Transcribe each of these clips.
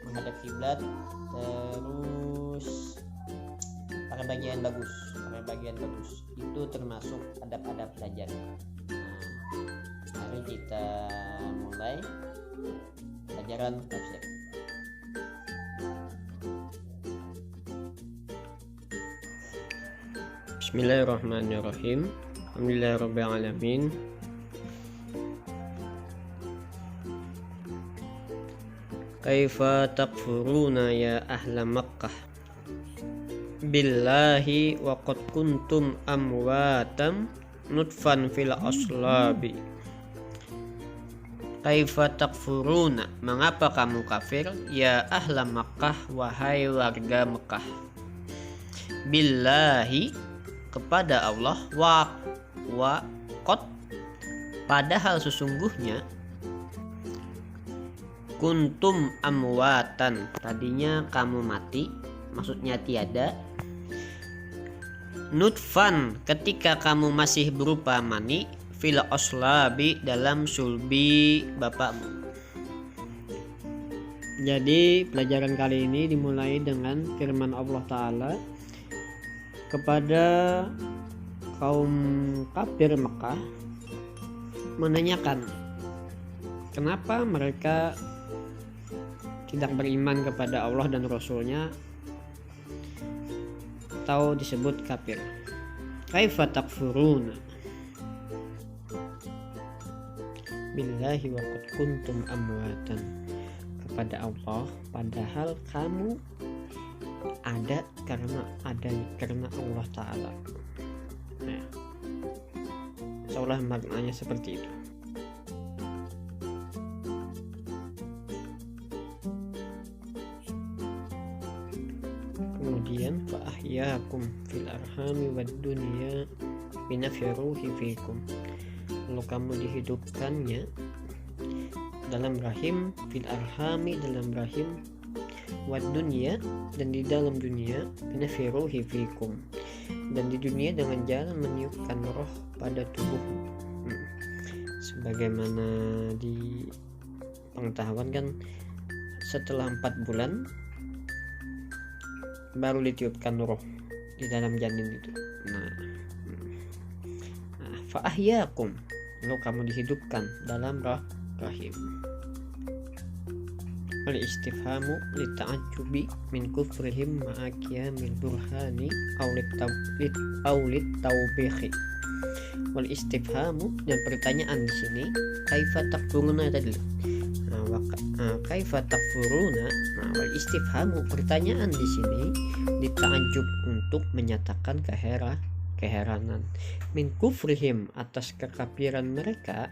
menghadap kiblat, terus pakai bagian bagus itu termasuk adab-adab belajar. Nah, mari kita mulai pelajaran tafsir. Bismillahirrahmanirrahim. Alhamdulillahirabbil alamin. Kaifa takfuruna ya ahla Makkah billahi wa qad kuntum amwatam nutfan fil aslabi. Kaifa takfuruna, mengapa kamu kafir, ya ahla Makkah, wahai warga Mekah, billahi, kepada Allah, wa qad, padahal sesungguhnya, kuntum amwatan, tadinya kamu mati, maksudnya tiada, nutfan, ketika kamu masih berupa mani, fil aslabi, dalam sulbi bapakmu. Jadi pelajaran kali ini dimulai dengan firman Allah Ta'ala kepada kaum kafir Mekah, menanyakan kenapa mereka tidak beriman kepada Allah dan Rasulnya atau disebut kafir. Kaifa takfuruna billahi wa qad kuntum amwatan, kepada Allah padahal kamu ada karena Allah Ta'ala. Nah, seolah maknanya seperti itu. Kemudian fa ahyakum fil arhami wad dunya binafyaruhi fikum, lalu kamu dihidupkannya dalam rahim, fil arhami, dalam rahim, wad dunya, dan di dalam dunia, binafyaruhi fikum, dan di dunia dengan jalan meniupkan roh pada tubuhmu. Sebagaimana di pengetahuan kan setelah 4 bulan baru ditiupkan roh di dalam janin itu. Nah, fa ahyakum, lalu kamu dihidupkan dalam rahim. Al-istifhamu lita'ajjubi min kufrihim ma'a qiyamil burhani aw lit-tawbihi. Wal istifhamu, dan pertanyaan di sini, kaifa takfuruna tadi. Kaifa takfuruna, wal istifhamu, pertanyaan di sini, dita'ajjub, untuk menyatakan keheranan, min kufrihim, atas kekafiran mereka,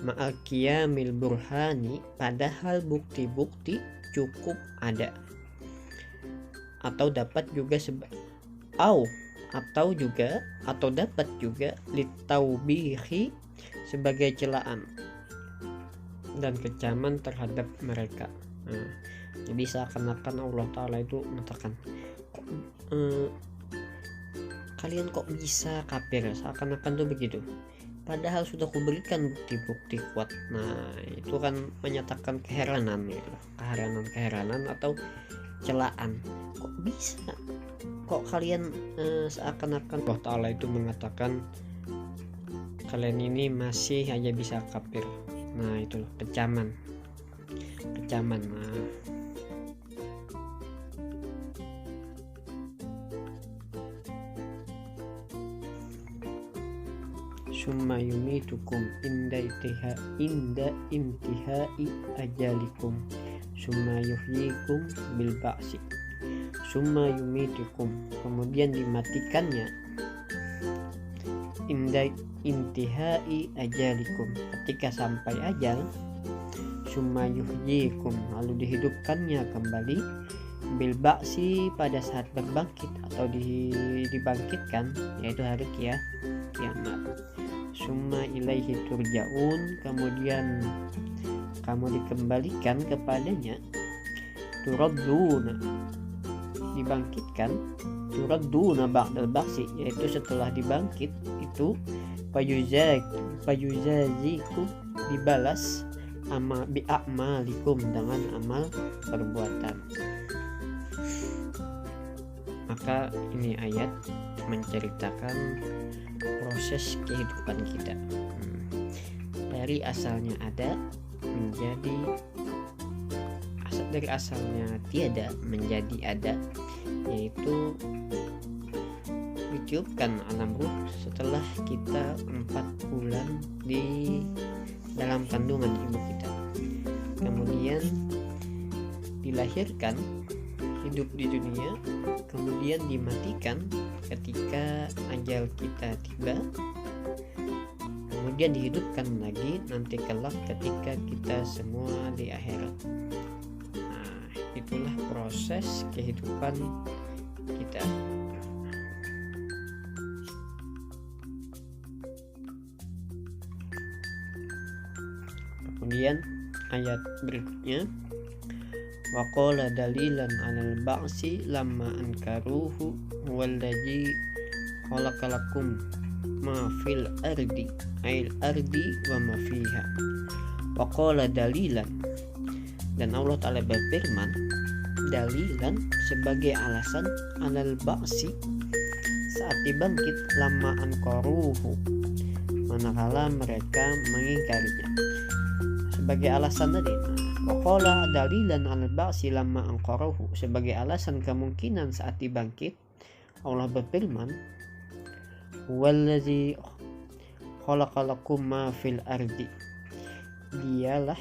ma'al qiyamil burhani, padahal bukti-bukti cukup ada. Atau dapat juga atau dapat juga litaubihi, sebagai celaan dan kecaman terhadap mereka. Jadi seakan-akan Allah Ta'ala itu mengatakan, kalian kok bisa kafir, seakan-akan tuh begitu, padahal sudah kuberikan bukti-bukti kuat. Nah, itu kan menyatakan keheranan atau celaan. Kok bisa? Kok kalian seakan-akan Allah Ta'ala itu mengatakan kalian ini masih aja bisa kafir. Nah, itulah kecaman. Nah, summa yumitukum inda intihai ajalikum summa yuhyikum bil ba'si. Summa yumitukum, kemudian dimatikannya, inda intihai ajalikum, ketika sampai ajal, summa yuhyikum, lalu dihidupkannya kembali, bil ba'si, pada saat berbangkit atau dibangkitkan, yaitu hari kiamat. Summa ilaihi turja'un, kemudian kamu dikembalikan kepadanya, turadduna, dibangkitkan, turadduna ba'dal ba'si, yaitu setelah dibangkit itu, fayuzazikum, dibalas, bi'amalikum, dengan amal perbuatan. Maka ini ayat menceritakan proses kehidupan kita, dari asalnya ada menjadi dari asalnya tiada menjadi ada, yaitu ditiupkan alam ruh setelah kita 4 bulan di dalam kandungan ibu kita, kemudian dilahirkan hidup di dunia, kemudian dimatikan ketika ajal kita tiba, kemudian dihidupkan lagi nanti kelak ketika kita semua di akhirat. Nah, itulah proses kehidupan kita. Kemudian ayat berikutnya, waqala dalilan 'alal ba'si lamma ankaruhu wallazi khalaqalakum ma fil ardi ail ardi wa ma fiha. Waqala dalilan, dan Allah Ta'ala berfirman, dalilan sebagai alasan, 'alal ba'si saat dibangkit, lamma ankaruhu manakala mereka mengingkarinya. Sebagai alasan tadi, waqala dalilan 'alal ba'si lamma ankaruhu, sebagai alasan kemungkinan saat dibangkit, Allah berfirman, wallazi khalaqalakum ma fil ardi, dialah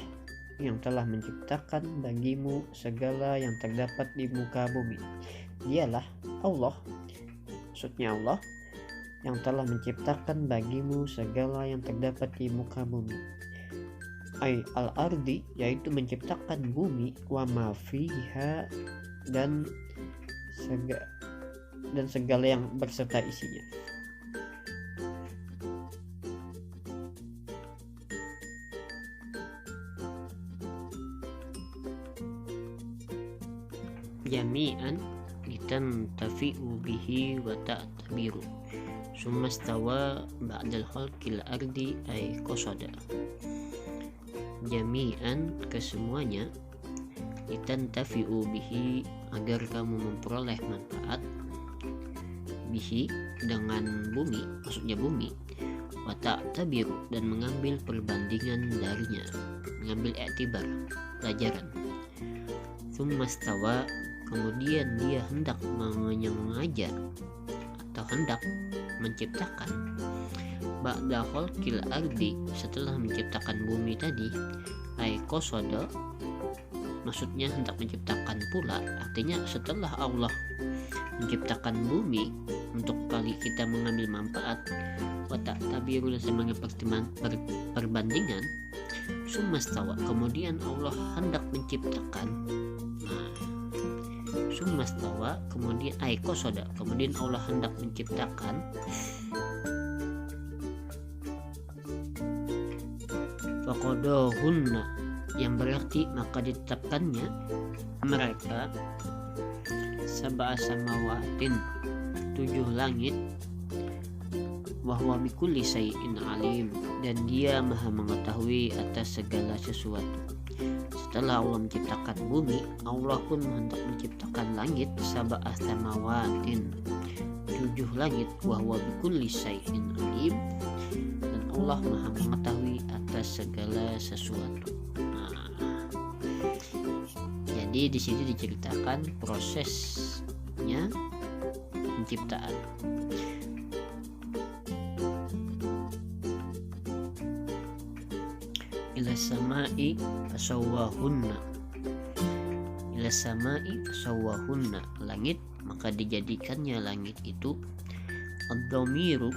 yang telah menciptakan bagimu segala yang terdapat di muka bumi. Dialah Allah, maksudnya Allah yang telah menciptakan bagimu segala yang terdapat di muka bumi. Ay al-ardi, yaitu menciptakan bumi, wa ma fiha, dan segala yang berserta isinya. Jami'an litantafi'u bihi wa ta'tabiru summa stawa ba'dal khalqil ardi ay qasada. Jami'an, kesemuanya, litantafi'u bihi, agar kamu memperoleh manfaat, bihi, dengan bumi, maksudnya bumi, wa ta'tabiru, dan mengambil perbandingan darinya, mengambil i'tibar, pelajaran. Summa stawa, kemudian dia hendak menyengaja atau hendak menciptakan, ba'da khalqil ardi, setelah menciptakan bumi tadi, ay qasada, maksudnya hendak menciptakan pula, artinya setelah Allah menciptakan bumi untuk kali kita mengambil manfaat, wa ta'tabiru, dan sebagai perbandingan, summa stawa, kemudian Allah hendak menciptakan. Summa stawa, kemudian ay qasada, kemudian Allah hendak menciptakan, faqadahunna, yang berarti maka ditetapkannya mereka, sab'a samawatin, 7 langit, wa huwa bikulli syai'in alim, dan dia maha mengetahui atas segala sesuatu. Setelah Allah menciptakan bumi, Allah pun hendak menciptakan langit, sab'a samawatin, 7 langit, wa huwa bikulli syai'in alim, dan Allah maha mengetahui atas segala sesuatu. Jadi di sini diceritakan prosesnya penciptaan. Ila samai fasawwahunna, ila samai fasawwahunna, langit, maka dijadikannya langit itu, ad-dhamiru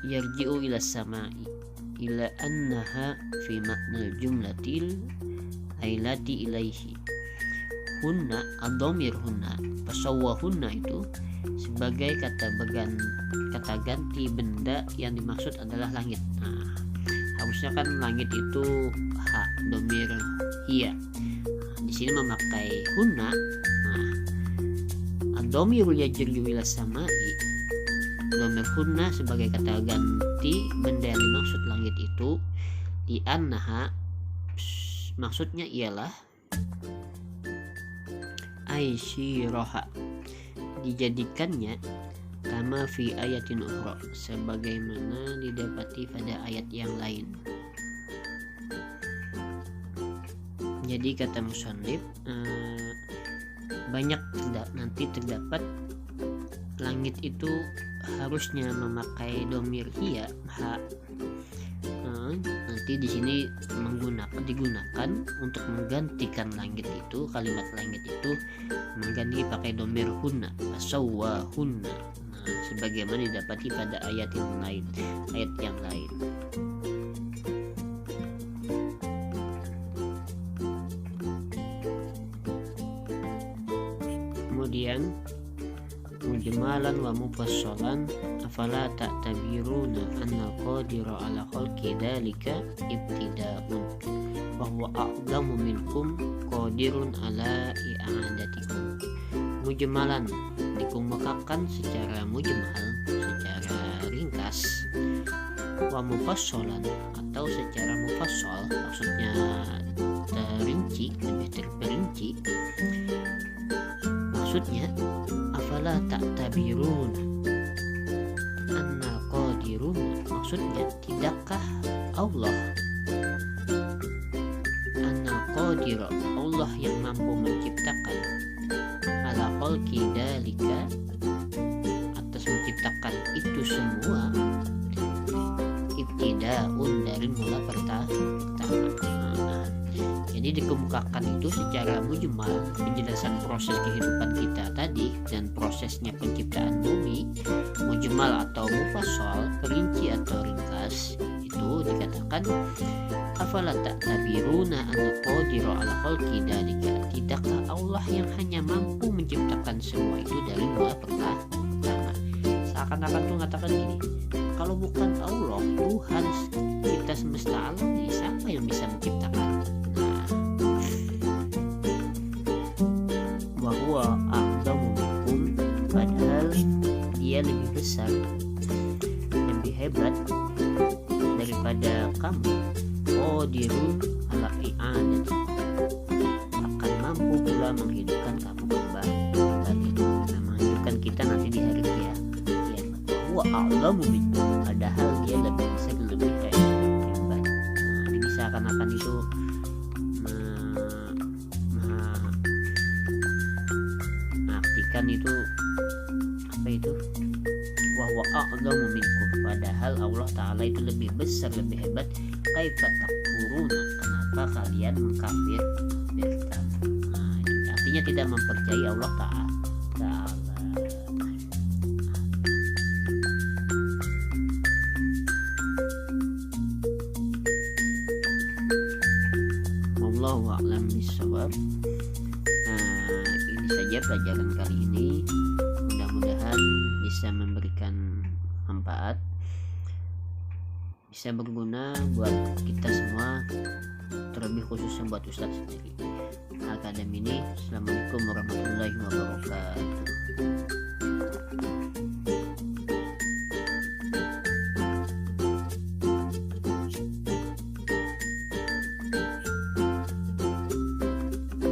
yarji'u ila samai ila annaha fi ma'nal jumlatil ailati ilaihi. Hunna, ad-dhamir hunna, fasawwahunna itu sebagai kata ganti benda yang dimaksud adalah langit. Harusnya kan langit itu ha, dhamir hiya. Di sini memakai hunna. Ad-dhamiru yarji'u ila samai, dhamir hunna sebagai kata ganti benda yang dimaksud langit itu, di annaha, maksudnya ialah aisyiraha, dijadikannya, kama fi ayatin ukhra, sebagaimana didapati pada ayat yang lain. Jadi kata musannif, banyak nanti terdapat langit itu harusnya memakai domir hiya ha. Nanti di sini digunakan untuk menggantikan langit itu, kalimat langit itu mengganti pakai domir hunna, sawwa hunna. Sebagaimana didapati pada ayat yang lain. Kemudian mujmalan wa mufassalan, afala ta'tabiruna anna qadira ala khalqi dzalika ibtida'un wa huwa a'lamu minkum qadirun ala i'adatikum. Mujmalan dikemukakan secara mujmal, secara ringkas, wa mufassalan atau secara mufassal, maksudnya terinci, lebih terperinci. Maksudnya afala ta'tabirun annal qadirun, maksudnya tidakkah Allah, annal qadir, Allah yang mampu menciptakan, ala khalqi dalika, atas menciptakan itu semua, ibtida'un, dari mula pertama. Jadi dikemukakan itu secara mujmal, penjelasan proses kehidupan kita tadi dan prosesnya penciptaan bumi, mujmal atau mufassal, perinci atau ringkas, itu dikatakan afala ta'tabiruna anna qadira ala khalqi dzalika, tidakkah Allah yang hanya mampu menciptakan semua itu dari mula pertama. Seakan-akan tuh mengatakan gini, kalau bukan Allah, Tuhan kita semesta alam ini, siapa yang bisa menciptakan? Bahwa a'lamu bikum, padahal dia lebih besar, lebih hebat daripada kamu. Qadirun ala i'adat, akan mampu pula menghidupkan kamu kembali, menghidupkan kita nanti di hari kiamat. Bahwa a'lamu bikum, padahal dia lebih besar, lebih hebat. Ini seakan-akan itu kan itu apa itu, wahwa a'lamu minkum, padahal Allah Ta'ala itu lebih besar, lebih hebat. Kaifa takfuruna, kenapa kalian mengkafirkan? Artinya tidak mempercayai Allah Ta'ala. Wallahu a'lam bishawab. Ini saja pelajaran kali ini, mudah-mudahan bisa memberikan manfaat, bisa berguna buat kita semua, terlebih khususnya buat Ustadz sendiri. Akademi ini, Assalamualaikum warahmatullahi wabarakatuh.